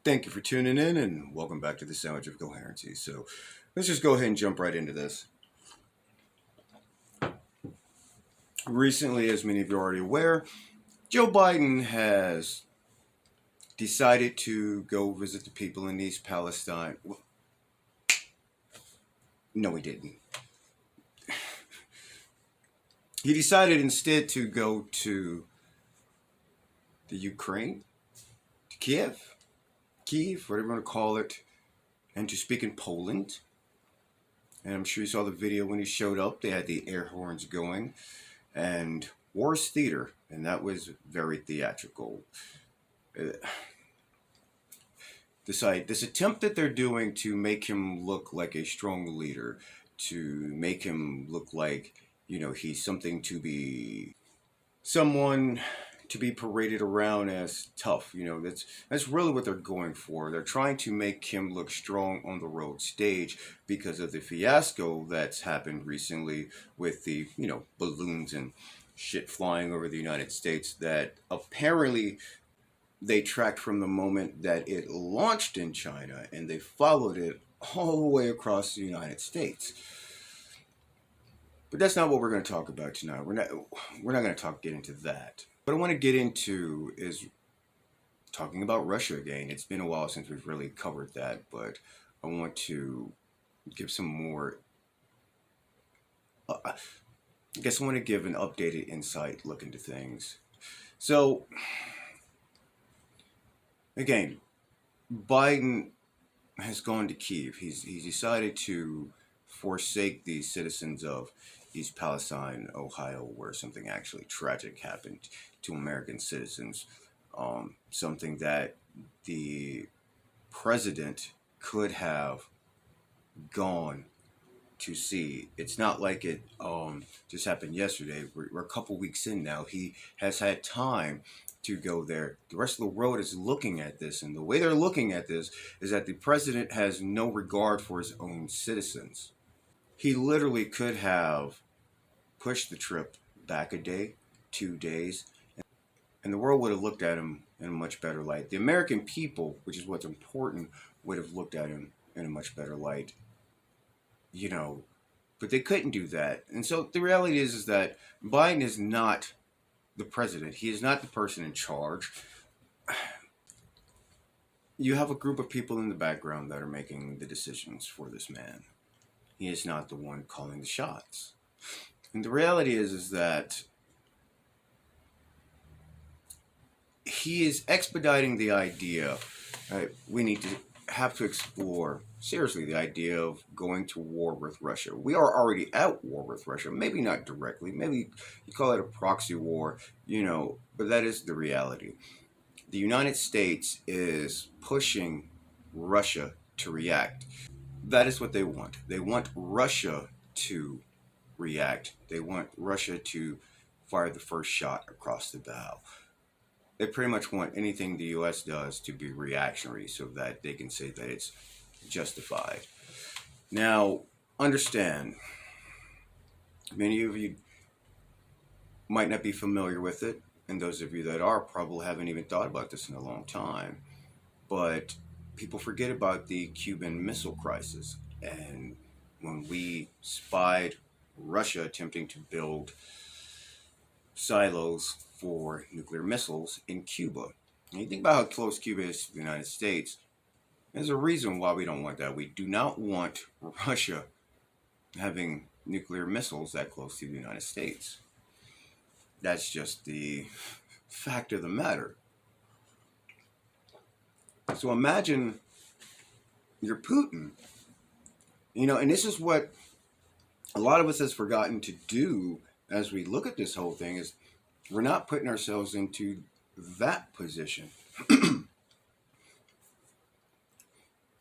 Thank you for tuning in and welcome back to the Sandwich of Coherency. So let's just go ahead and jump right into this. Recently, as many of you are already aware, Joe Biden has decided to go visit the people in East Palestine. Well, no, he didn't. He decided instead to go to the Ukraine, to Kiev, whatever you want to call it, and to speak in Poland. And I'm sure you saw the video when he showed up. They had the air horns going. And War's Theater, and that was very theatrical. This attempt that they're doing to make him look like a strong leader, to make him look like, he's someone to be paraded around as tough. That's really what they're going for. They're trying to make him look strong on the road stage because of the fiasco that's happened recently with the, balloons and shit flying over the United States that apparently they tracked from the moment that it launched in China and they followed it all the way across the United States. But that's not what we're going to talk about tonight. We're not going to get into that. What I want to get into is talking about Russia again. It's been a while since we've really covered that, but I want to give some more. I guess I want to give an updated insight look into things. So, again, Biden has gone to Kiev. He's decided to forsake the citizens of East Palestine, Ohio, where something actually tragic happened to American citizens. Something that the president could have gone to see. It's not like it just happened yesterday. We're a couple weeks in now. He has had time to go there. The rest of the world is looking at this, and the way they're looking at this is that the president has no regard for his own citizens. He literally could have pushed the trip back a day, 2 days, and the world would have looked at him in a much better light. The American people, which is what's important, would have looked at him in a much better light. But they couldn't do that. And so the reality is that Biden is not the president. He is not the person in charge. You have a group of people in the background that are making the decisions for this man. He is not the one calling the shots. And the reality is that he is expediting the idea. We have to explore seriously the idea of going to war with Russia. We are already at war with Russia. Maybe not directly. Maybe you call it a proxy war, but that is the reality. The United States is pushing Russia to react. That is what they want. They want Russia to react. They want Russia to fire the first shot across the bow. They pretty much want anything the U.S. does to be reactionary so that they can say that it's justified. Now, understand, many of you might not be familiar with it, and those of you that are probably haven't even thought about this in a long time, but people forget about the Cuban Missile Crisis. And when we spied Russia attempting to build silos for nuclear missiles in Cuba. And you think about how close Cuba is to the United States, there's a reason why we don't want that. We do not want Russia having nuclear missiles that close to the United States. That's just the fact of the matter. So imagine you're Putin, and this is what a lot of us has forgotten to do as we look at this whole thing is we're not putting ourselves into that position.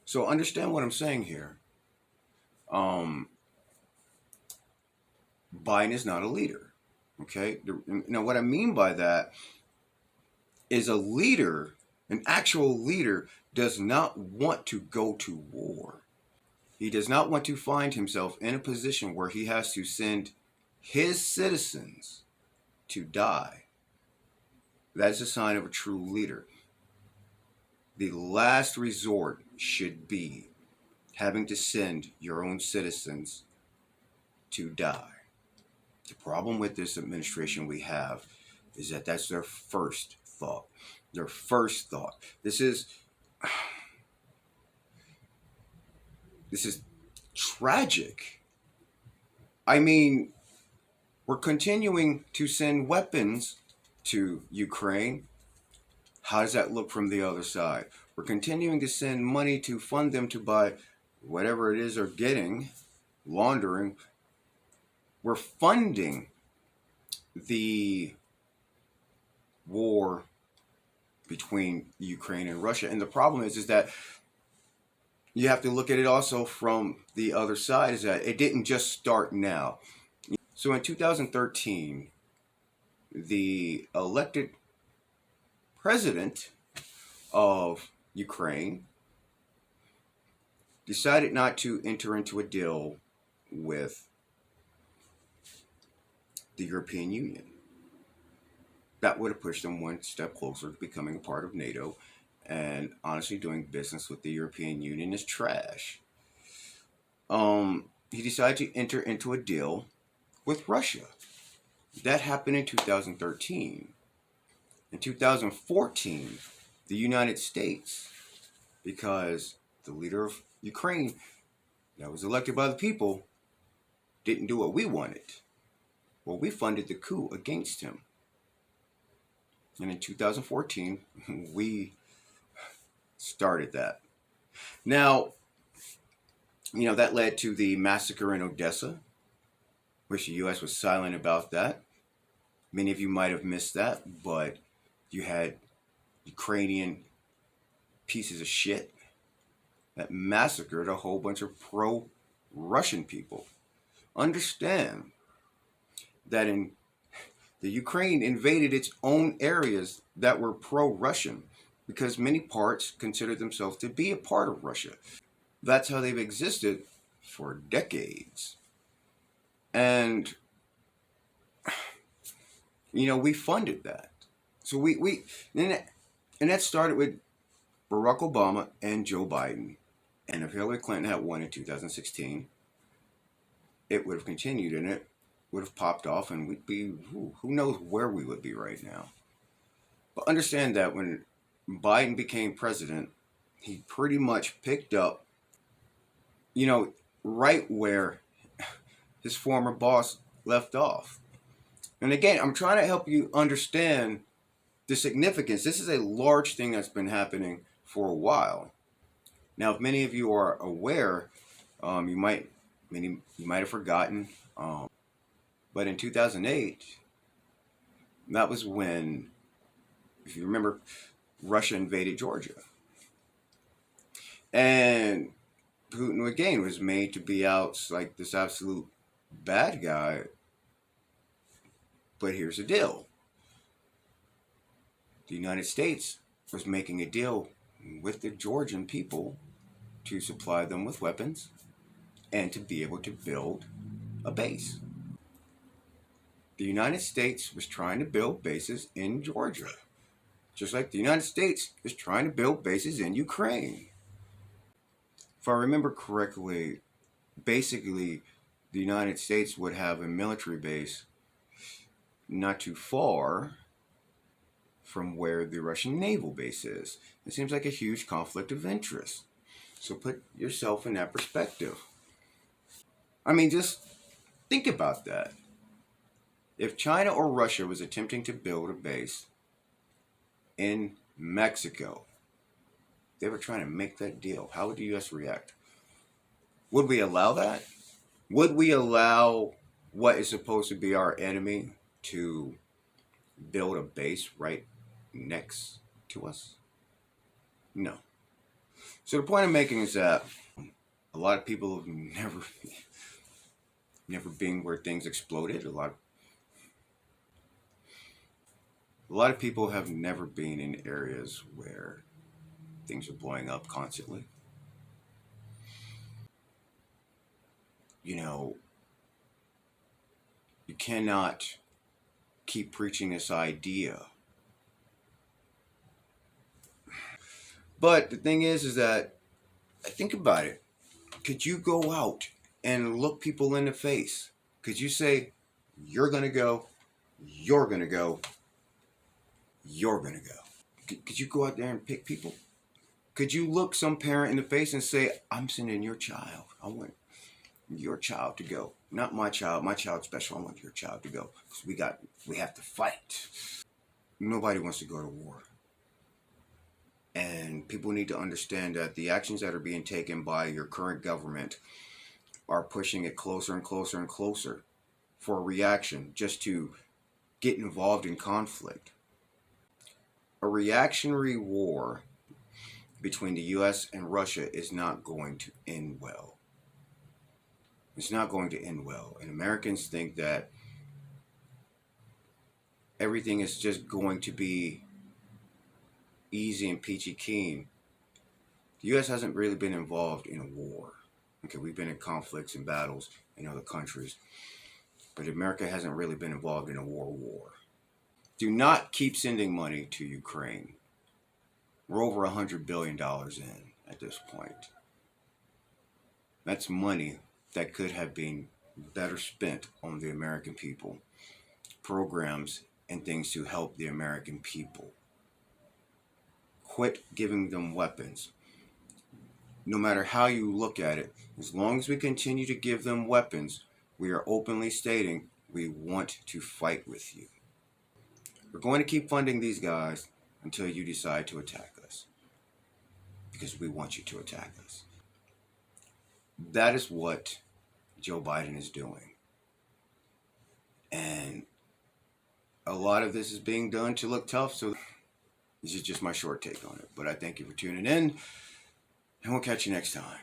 So understand what I'm saying here. Biden is not a leader. Okay? Now, what I mean by that is a leader, an actual leader, does not want to go to war. He does not want to find himself in a position where he has to send his citizens to die. That is a sign of a true leader. The last resort should be having to send your own citizens to die. The problem with this administration we have is that that's their first thought. Their first thought. This is tragic. I mean, we're continuing to send weapons to Ukraine. How does that look from the other side? We're continuing to send money to fund them to buy whatever it is they're getting, laundering. We're funding the war between Ukraine and Russia. And the problem is that you have to look at it also from the other side, is that it didn't just start now. So in 2013, the elected president of Ukraine decided not to enter into a deal with the European Union. That would have pushed them one step closer to becoming a part of NATO. And honestly, doing business with the European Union is trash. He decided to enter into a deal with Russia. That happened in 2013. In 2014, the United States, because the leader of Ukraine that was elected by the people didn't do what we wanted. Well, we funded the coup against him. And in 2014, we started that. Now, that led to the massacre in Odessa, which the U.S. was silent about that. Many of you might have missed that, but you had Ukrainian pieces of shit that massacred a whole bunch of pro-Russian people. Understand that the Ukraine invaded its own areas that were pro-Russian because many parts considered themselves to be a part of Russia. That's how they've existed for decades. And, we funded that. So and that started with Barack Obama and Joe Biden. And if Hillary Clinton had won in 2016, it would have continued and it would have popped off and we'd be, who knows where we would be right now. But understand that when Biden became president, he pretty much picked up, right where his former boss left off. And again, I'm trying to help you understand the significance. This is a large thing that's been happening for a while. Now, if many of you are aware, you might have forgotten, but in 2008, that was when, if you remember, Russia invaded Georgia. And Putin, again, was made to be out like this absolute bad guy. But here's the deal. The United States was making a deal with the Georgian people to supply them with weapons and to be able to build a base. The United States was trying to build bases in Georgia, just like the United States is trying to build bases in Ukraine. If I remember correctly, basically the United States would have a military base not too far from where the Russian naval base is. It seems like a huge conflict of interest. So put yourself in that perspective. I mean, just think about that. If China or Russia was attempting to build a base in Mexico, they were trying to make that deal, how would the U.S. react? Would we allow that? Would we allow what is supposed to be our enemy to build a base right next to us? No. So the point I'm making is that a lot of people have never been where things exploded. A lot of people have never been in areas where things are blowing up constantly. You cannot keep preaching this idea. But the thing is that, think about it. Could you go out and look people in the face? Could you say, you're going to go, you're going to go, you're going to go? Could you go out there and pick people? Could you look some parent in the face and say, I'm sending your child. I want your child to go. Not my child. My child's special. I want your child to go. Because we have to fight. Nobody wants to go to war. And people need to understand that the actions that are being taken by your current government are pushing it closer and closer and closer for a reaction, just to get involved in conflict. A reactionary war between the US and Russia is not going to end well. It's not going to end well. And Americans think that everything is just going to be easy and peachy keen. The US hasn't really been involved in a war. Okay, we've been in conflicts and battles in other countries, but America hasn't really been involved in a war. Do not keep sending money to Ukraine. We're over $100 billion in at this point. That's money that could have been better spent on the American people. Programs and things to help the American people. Quit giving them weapons. No matter how you look at it, as long as we continue to give them weapons, we are openly stating we want to fight with you. We're going to keep funding these guys until you decide to attack us. Because we want you to attack us. That is what Joe Biden is doing. And a lot of this is being done to look tough, so this is just my short take on it. But I thank you for tuning in, and we'll catch you next time.